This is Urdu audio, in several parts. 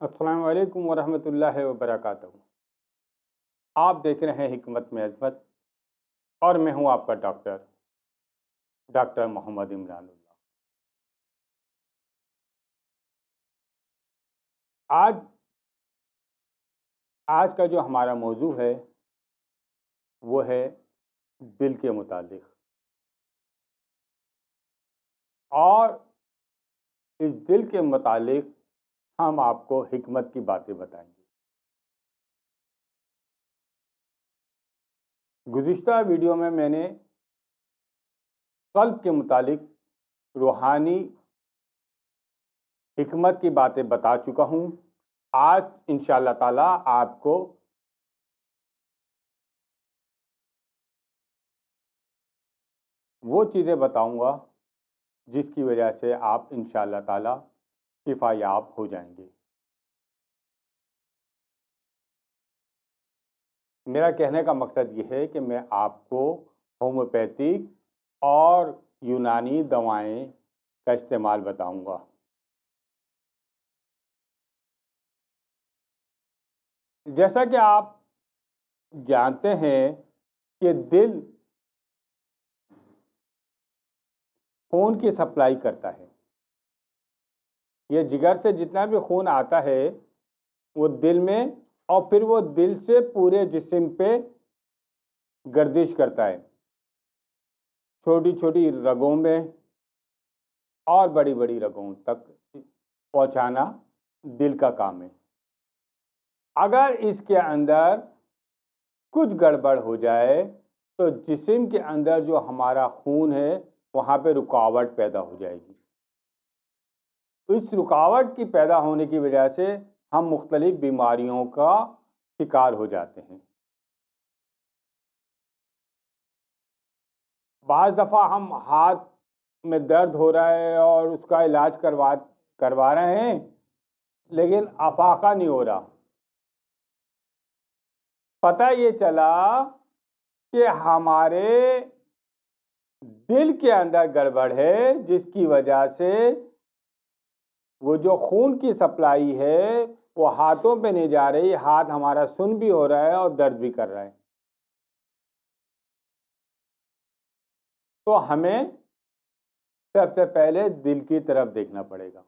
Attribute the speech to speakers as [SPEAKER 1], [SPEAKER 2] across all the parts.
[SPEAKER 1] السلام علیکم ورحمۃ اللہ وبرکاتہ۔ آپ دیکھ رہے ہیں حکمت میں عظمت، اور میں ہوں آپ کا ڈاکٹر محمد عمران اللہ۔ آج کا جو ہمارا موضوع ہے وہ ہے دل کے متعلق، اور اس دل کے متعلق ہم آپ کو حکمت کی باتیں بتائیں گے۔ گزشتہ ویڈیو میں نے قلب کے متعلق روحانی حکمت کی باتیں بتا چکا ہوں۔ آج انشاءاللہ تعالی آپ کو وہ چیزیں بتاؤں گا جس کی وجہ سے آپ انشاءاللہ تعالی شفا یاب ہو جائیں گے۔ میرا کہنے کا مقصد یہ ہے کہ میں آپ کو ہومیوپیتھک اور یونانی دوائیں کا استعمال بتاؤں گا۔ جیسا کہ آپ جانتے ہیں کہ دل خون کی سپلائی کرتا ہے۔ یہ جگر سے جتنا بھی خون آتا ہے وہ دل میں، اور پھر وہ دل سے پورے جسم پہ گردش کرتا ہے، چھوٹی چھوٹی رگوں میں اور بڑی بڑی رگوں تک پہنچانا دل کا کام ہے۔ اگر اس کے اندر کچھ گڑبڑ ہو جائے تو جسم کے اندر جو ہمارا خون ہے وہاں پہ رکاوٹ پیدا ہو جائے گی۔ اس رکاوٹ کی پیدا ہونے کی وجہ سے ہم مختلف بیماریوں کا شکار ہو جاتے ہیں۔ بعض دفعہ ہم ہاتھ میں درد ہو رہا ہے اور اس کا علاج کروا رہے ہیں، لیکن افاقہ نہیں ہو رہا۔ پتہ یہ چلا کہ ہمارے دل کے اندر گڑبڑ ہے، جس کی وجہ سے وہ جو خون کی سپلائی ہے وہ ہاتھوں پہ نہیں جا رہی، ہاتھ ہمارا سن بھی ہو رہا ہے اور درد بھی کر رہا ہے۔ تو ہمیں سب سے پہلے دل کی طرف دیکھنا پڑے گا۔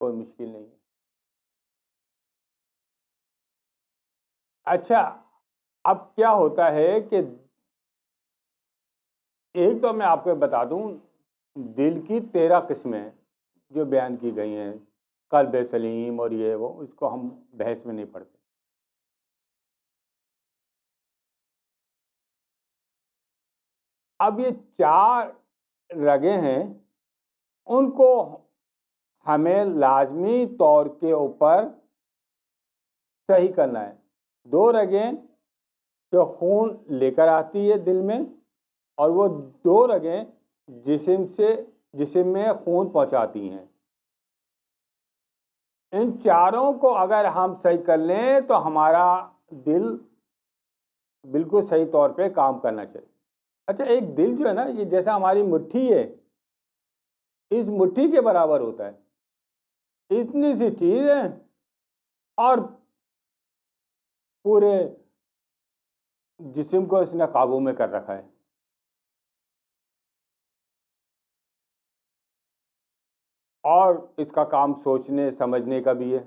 [SPEAKER 1] کوئی مشکل نہیں ہے۔ اچھا، اب کیا ہوتا ہے کہ ایک تو میں آپ کو بتا دوں، دل کی 13 قسمیں جو بیان کی گئی ہیں، قلب سلیم اور یہ وہ، اس کو ہم بحث میں نہیں پڑھتے۔ اب یہ 4 رگیں ہیں، ان کو ہمیں لازمی طور کے اوپر صحیح کرنا ہے۔ 2 رگیں جو خون لے کر آتی ہے دل میں، اور وہ 2 رگیں جسم میں خون پہنچاتی ہیں۔ ان چاروں کو اگر ہم صحیح کر لیں تو ہمارا دل بالکل صحیح طور پہ کام کرنا چاہیے۔ اچھا، ایک دل جو ہے نا، یہ جیسا ہماری مٹھی ہے، اس مٹھی کے برابر ہوتا ہے۔ اتنی سی چیز ہے اور پورے جسم کو اس نے قابو میں کر رکھا ہے۔ اور اس کا کام سوچنے سمجھنے کا بھی ہے،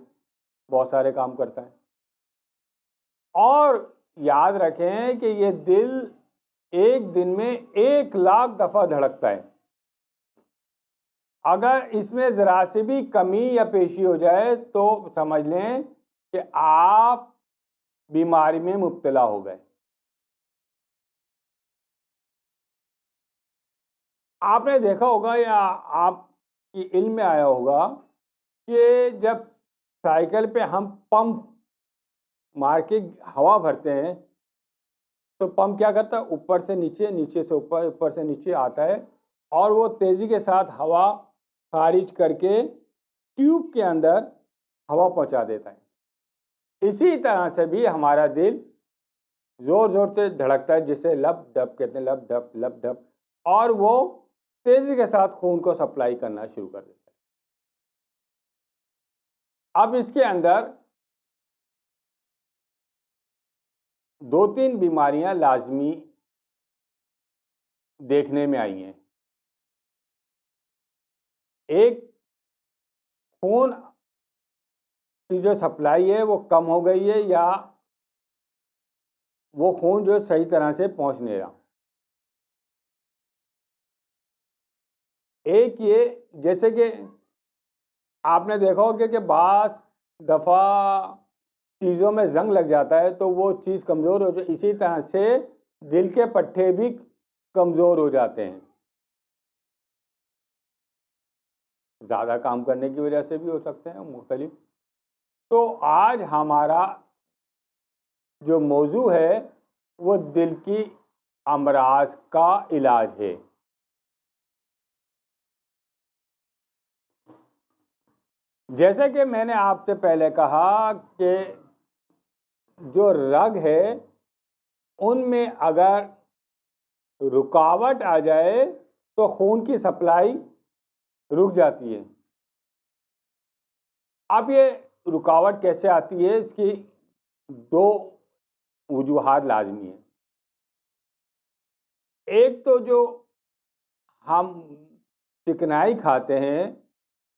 [SPEAKER 1] بہت سارے کام کرتا ہے۔ اور یاد رکھیں کہ یہ دل ایک دن میں 1,00,000 دفعہ دھڑکتا ہے۔ اگر اس میں ذرا سی بھی کمی یا پیشی ہو جائے تو سمجھ لیں کہ آپ بیماری میں مبتلا ہو گئے۔ آپ نے دیکھا ہوگا یا آپ کی علم میں آیا ہوگا کہ جب سائیکل پہ ہم پمپ مار کے ہوا بھرتے ہیں تو پمپ کیا کرتا ہے؟ اوپر سے نیچے، نیچے سے اوپر، اوپر سے نیچے آتا ہے، اور وہ تیزی کے ساتھ ہوا خارج کر کے ٹیوب کے اندر ہوا پہنچا دیتا ہے۔ اسی طرح سے بھی ہمارا دل زور زور سے دھڑکتا ہے، جسے لب ڈب کہتے ہیں، لب ڈب لب ڈب، اور وہ تیزی کے ساتھ خون کو سپلائی کرنا شروع کر دیتا ہے۔ اب اس کے اندر 2-3 بیماریاں لازمی دیکھنے میں آئی ہیں۔ ایک، خون کی جو سپلائی ہے وہ کم ہو گئی ہے، یا وہ خون جو صحیح طرح سے پہنچ نہیں رہا۔ ایک یہ، جیسے کہ آپ نے دیکھا ہوگا کہ بعض دفعہ چیزوں میں زنگ لگ جاتا ہے تو وہ چیز کمزور ہو جائے، اسی طرح سے دل کے پٹھے بھی کمزور ہو جاتے ہیں، زیادہ کام کرنے کی وجہ سے بھی ہو سکتے ہیں مختلف۔ تو آج ہمارا جو موضوع ہے وہ دل کی امراض کا علاج ہے۔ جیسے کہ میں نے آپ سے پہلے کہا کہ جو رگ ہے ان میں اگر رکاوٹ آ جائے تو خون کی سپلائی رک جاتی ہے۔ اب یہ رکاوٹ کیسے آتی ہے، اس کی 2 وجوہات لازمی ہیں۔ ایک تو جو ہم چکنائی کھاتے ہیں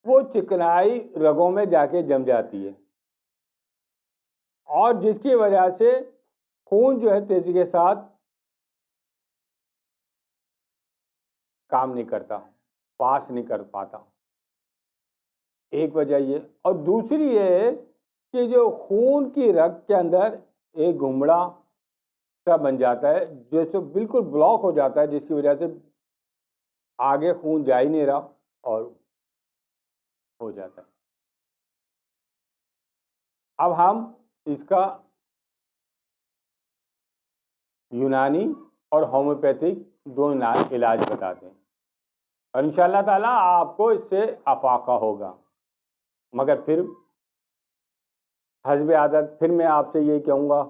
[SPEAKER 1] وہ چکنائی رگوں میں جا کے جم جاتی ہے، اور جس کی وجہ سے خون جو ہے تیزی کے ساتھ کام نہیں کرتا، پاس نہیں کر پاتا، ایک وجہ یہ۔ اور دوسری یہ ہے کہ جو خون کی رگ کے اندر ایک گھمڑا سا بن جاتا ہے، جیسے بالکل بلاک ہو جاتا ہے، جس کی وجہ سے آگے خون جا ہی نہیں رہا اور ہو جاتا ہے۔ اب ہم اس کا یونانی اور ہومیوپیتھک دونوں علاج بتاتے ہیں، اور انشاءاللہ تعالیٰ آپ کو اس سے افاقہ ہوگا۔ مگر پھر حسب عادت پھر میں آپ سے یہ کہوں گا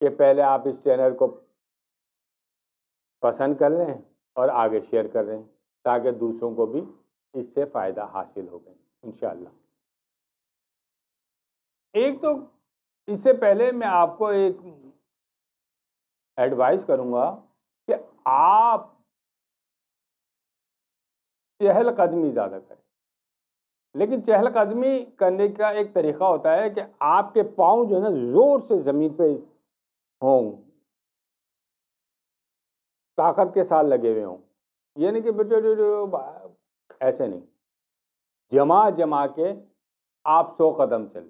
[SPEAKER 1] کہ پہلے آپ اس چینل کو پسند کر لیں اور آگے شیئر کر لیں، تاکہ دوسروں کو بھی اس سے فائدہ حاصل ہو گئے انشاءاللہ۔ ایک تو اس سے پہلے میں آپ کو ایک ایڈوائز کروں گا کہ آپ چہل قدمی زیادہ کریں، لیکن چہل قدمی کرنے کا ایک طریقہ ہوتا ہے کہ آپ کے پاؤں جو ہے نا زور سے زمین پہ ہوں، طاقت کے ساتھ لگے ہوئے ہوں، یہ نہیں کہ ایسے نہیں، جما کے آپ 100 قدم چلیں،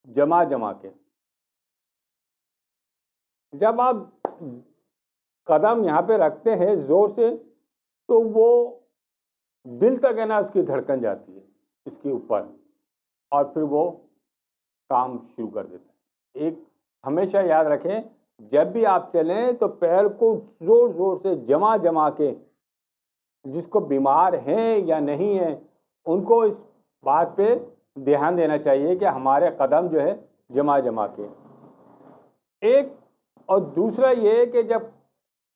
[SPEAKER 1] جما کے۔ جب آپ قدم یہاں پہ رکھتے ہیں زور سے تو وہ دل تک ہے نا اس کی دھڑکن جاتی ہے اس کے اوپر، اور پھر وہ کام شروع کر دیتا ہے۔ ایک ہمیشہ یاد رکھیں، جب بھی آپ چلیں تو پیر کو زور زور سے جما کے، جس کو بیمار ہیں یا نہیں ہیں ان کو اس بات پہ دھیان دینا چاہیے کہ ہمارے قدم جو ہے جما کے۔ ایک اور دوسرا یہ کہ جب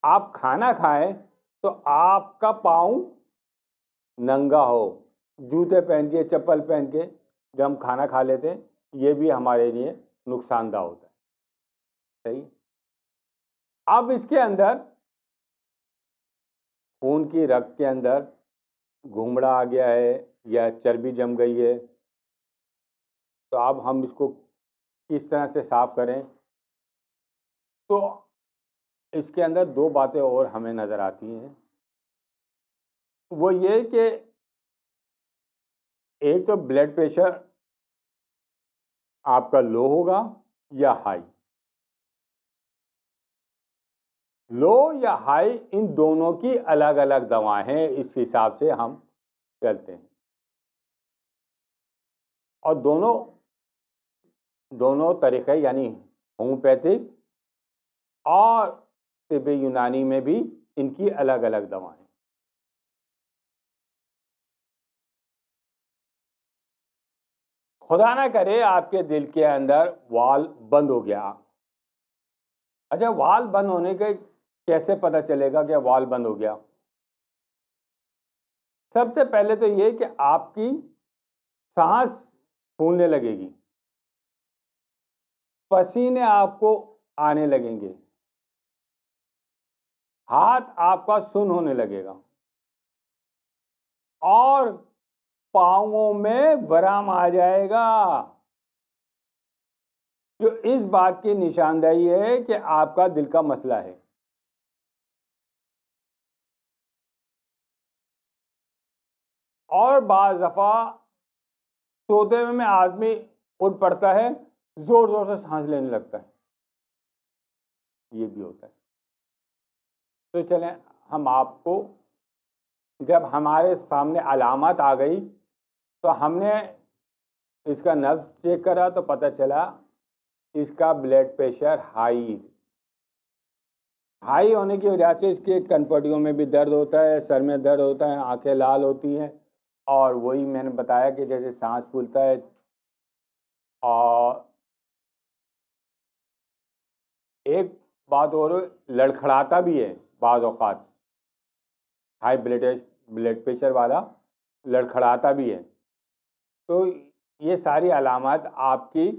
[SPEAKER 1] آپ کھانا کھائیں تو آپ کا پاؤں ننگا ہو، جوتے پہن کے، چپل پہن کے جب ہم کھانا کھا لیتے ہیں، یہ بھی ہمارے لیے نقصان دہ ہوتا ہے۔ صحیح۔ اب اس کے اندر خون کی رگ کے اندر گھمڑا آ گیا ہے یا چربی جم گئی ہے، تو اب ہم اس کو کس طرح سے صاف کریں؟ تو اس کے اندر 2 باتیں اور ہمیں نظر آتی ہیں، وہ یہ کہ ایک تو بلڈ پریشر آپ کا لو ہوگا یا ہائی، لو یا ہائی ان دونوں کی الگ الگ دوائیں ہیں، اس حساب سے ہم چلتے ہیں، اور دونوں طریقے یعنی ہومیوپیتھک اور طب یونانی میں بھی ان کی الگ الگ دوائیں۔ خدا نہ کرے آپ کے دل کے اندر وال بند ہو گیا۔ اچھا، وال بند ہونے کے کیسے پتہ چلے گا کہ وال بند ہو گیا؟ سب سے پہلے تو یہ کہ آپ کی سانس پھولنے لگے گی، پسینے آپ کو آنے لگیں گے، ہاتھ آپ کا سن ہونے لگے گا، اور پاؤں میں ورم آ جائے گا، جو اس بات کی نشاندہی ہے کہ آپ کا دل کا مسئلہ ہے۔ اور بعض دفعہ سوتے میں آدمی اٹھ پڑتا ہے، زور زور سے سانس لینے لگتا ہے، یہ بھی ہوتا ہے۔ تو چلیں ہم آپ کو، جب ہمارے سامنے علامات آ گئی تو ہم نے اس کا نبض چیک کرا تو پتہ چلا اس کا بلڈ پریشر ہائی ہونے کی وجہ سے اس کے کنپٹیوں میں بھی درد ہوتا ہے، سر میں درد ہوتا ہے، آنکھیں لال ہوتی ہیں، اور وہی میں نے بتایا کہ جیسے سانس پھولتا ہے، اور ایک بات اور لڑکھڑاتا بھی ہے بعض اوقات، ہائی بلڈ پریشر والا لڑکھڑاتا بھی ہے۔ تو یہ ساری علامات آپ کی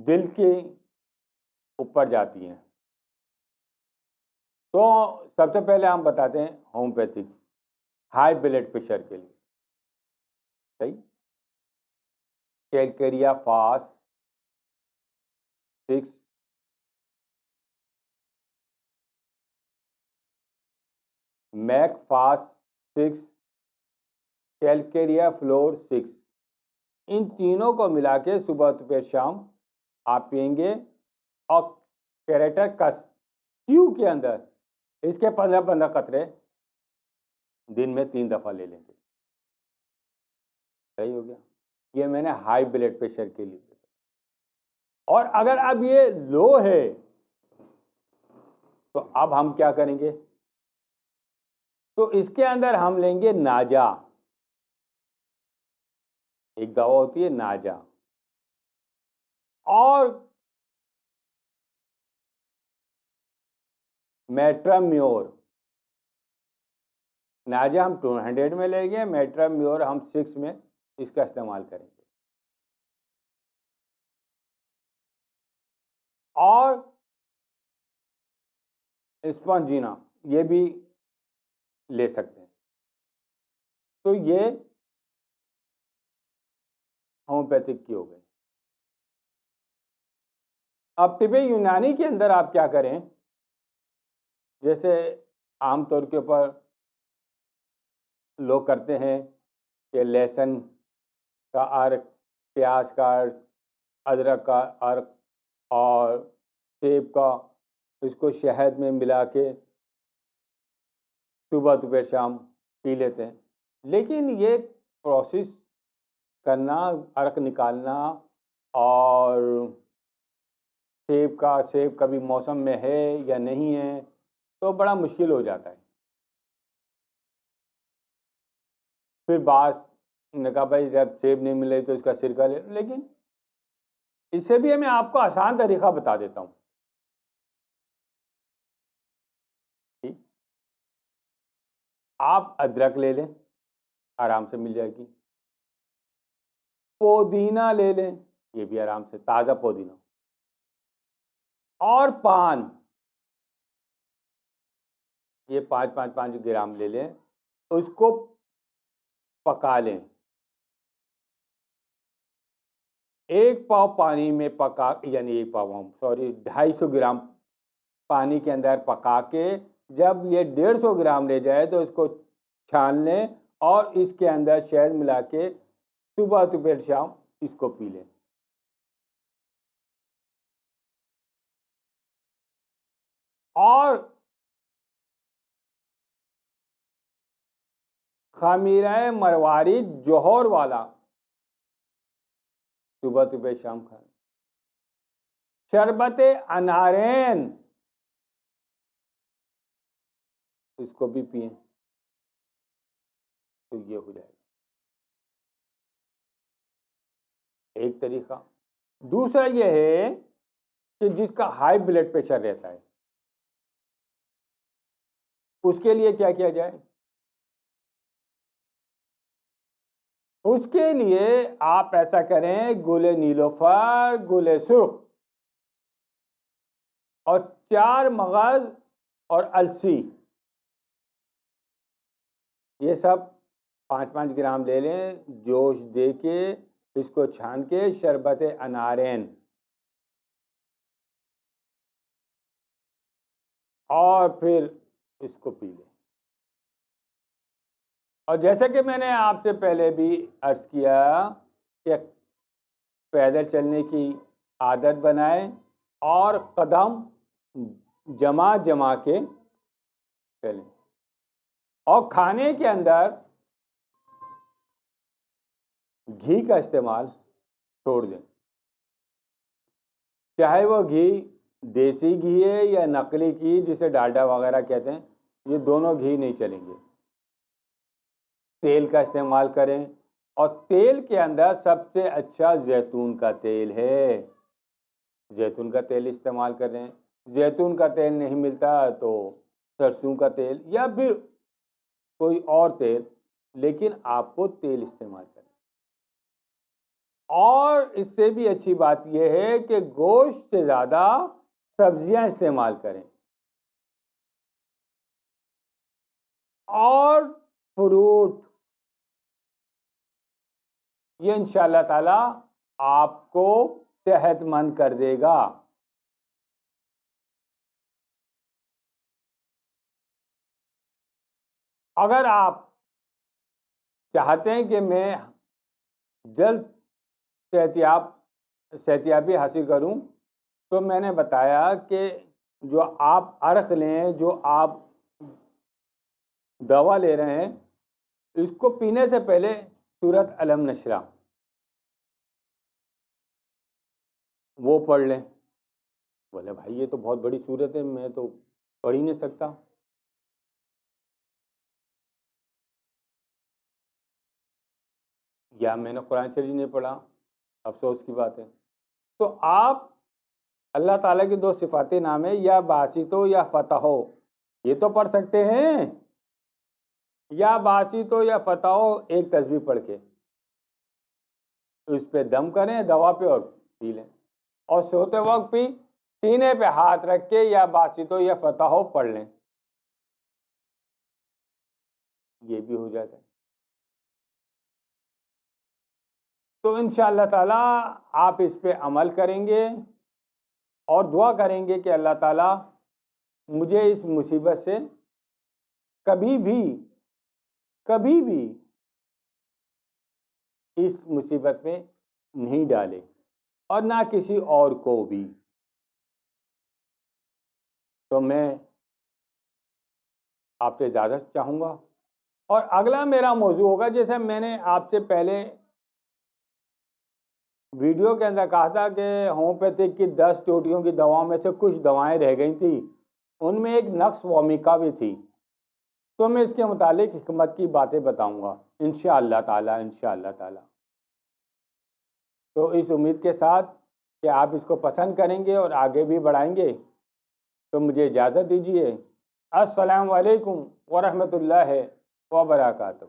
[SPEAKER 1] دل کے اوپر جاتی ہیں۔ تو سب سے پہلے ہم بتاتے ہیں ہومیوپیتھک ہائی بلڈ پریشر کے لیے، صحیح، کیلکیریا فاس 6، میک فاس 6، کیلکیریا فلور 6، ان تینوں کو ملا کے صبح دوپہر شام آپ پئیں گے، اور کیریٹر کس کیو کے اندر اس کے 15 قطرے دن میں 3 دفعہ لے لیں گے، صحیح ہو گیا۔ یہ میں نے ہائی بلڈ پریشر کے لیے۔ اور اگر اب یہ لو ہے تو اب ہم کیا کریں گے؟ تو اس کے اندر ہم لیں گے ناجا، ایک دوا ہوتی ہے ناجا، اور میٹرامیور۔ ناجا ہم 200 میں لیں گے، میٹرامیور ہم 6 میں اس کا استعمال کریں گے، اور اسپنجینا یہ بھی لے سکتے ہیں۔ تو یہ ہومیوپیتھک کی ہو گئی۔ اب طب یونانی کے اندر آپ کیا کریں، جیسے عام طور کے اوپر لوگ کرتے ہیں کہ لہسن کا عرق، پیاز کا عرق، ادرک کا عرق اور سیب کا، اس کو شہد میں ملا کے صبح دوپہر شام پی لیتے ہیں، لیکن یہ پروسیس کرنا، عرق نکالنا، اور سیب کا بھی موسم میں ہے یا نہیں ہے، تو بڑا مشکل ہو جاتا ہے۔ پھر بعض نے کہا بھائی جب سیب نہیں ملے تو اس کا سرکہ لے، لیکن اس سے بھی میں آپ کو آسان طریقہ بتا دیتا ہوں۔ آپ ادرک لے لیں، آرام سے مل جائے گی، پودینہ لے لیں، یہ بھی آرام سے تازہ پودینہ، اور پان، یہ 5 گرام لے لیں، اس کو پکا لیں، 1 پاؤ پانی میں پکا، یعنی 250 گرام پانی کے اندر پکا کے جب یہ 150 گرام لے جائے تو اس کو چھان لیں، اور اس کے اندر شہد ملا کے صبح دوپہر شام اس کو پی لیں۔ اور خمیرہ مروارید جوہر والا صبح دوپہر شام کھائیں۔ شربت انارین، اس کو بھی پئیں، تو یہ ہو جائے گا ایک طریقہ۔ دوسرا یہ ہے کہ جس کا ہائی بلڈ پریشر رہتا ہے اس کے لیے کیا کیا جائے؟ اس کے لیے آپ ایسا کریں، گل نیلوفر، گل سرخ اور 4 مغز اور السی، یہ سب 5-5 گرام لے لیں، جوش دے کے اس کو چھان کے شربت انارین اور پھر اس کو پی لیں۔ اور جیسا کہ میں نے آپ سے پہلے بھی عرض کیا کہ پیدل چلنے کی عادت بنائیں اور قدم جما جما کے چلیں، اور کھانے کے اندر گھی کا استعمال چھوڑ دیں، چاہے وہ گھی دیسی گھی ہے یا نقلی گھی جسے ڈالڈا وغیرہ کہتے ہیں، یہ دونوں گھی نہیں چلیں گے۔ تیل کا استعمال کریں، اور تیل کے اندر سب سے اچھا زیتون کا تیل ہے، زیتون کا تیل استعمال کریں۔ زیتون کا تیل نہیں ملتا تو سرسوں کا تیل یا پھر کوئی اور تیل، لیکن آپ کو تیل استعمال کریں۔ اور اس سے بھی اچھی بات یہ ہے کہ گوشت سے زیادہ سبزیاں استعمال کریں اور فروٹ، یہ انشاءاللہ تعالی آپ کو صحت مند کر دے گا۔ اگر آپ چاہتے ہیں کہ میں جلد صحتیابی حاصل کروں، تو میں نے بتایا کہ جو آپ عرق لیں، جو آپ دوا لے رہے ہیں، اس کو پینے سے پہلے سورۃ الم نشرہ وہ پڑھ لیں۔ بولے بھائی یہ تو بہت بڑی سورت ہے، میں تو پڑھ ہی نہیں سکتا۔ یا میں نے قرآن شریف نہیں پڑھا، افسوس کی بات ہے۔ تو آپ اللہ تعالیٰ کی 2 صفاتی نام ہے، یا باسطو یا فتحو، یہ تو پڑھ سکتے ہیں، یا باسطو یا فتحو ایک تسبیح پڑھ کے اس پہ دم کریں دوا پہ اور پی لیں، اور سوتے وقت بھی سینے پہ ہاتھ رکھ کے یا باسطو یا فتحو پڑھ لیں، یہ بھی ہو جاتا ہے۔ تو انشاءاللہ تعالی آپ اس پہ عمل کریں گے اور دعا کریں گے کہ اللہ تعالی مجھے اس مصیبت سے کبھی بھی اس مصیبت میں نہیں ڈالے، اور نہ کسی اور کو بھی۔ تو میں آپ سے اجازت چاہوں گا، اور اگلا میرا موضوع ہوگا، جیسے میں نے آپ سے پہلے ویڈیو کے اندر کہا تھا کہ ہومیوپیتھک کی 10 چوٹیوں کی دواؤں میں سے کچھ دوائیں رہ گئی تھیں، ان میں ایک نقص وومیکا بھی تھی، تو میں اس کے متعلق حکمت کی باتیں بتاؤں گا انشاءاللہ تعالی۔ تو اس امید کے ساتھ کہ آپ اس کو پسند کریں گے اور آگے بھی بڑھائیں گے، تو مجھے اجازت دیجیے۔ السلام علیکم ورحمۃ اللہ وبرکاتہ۔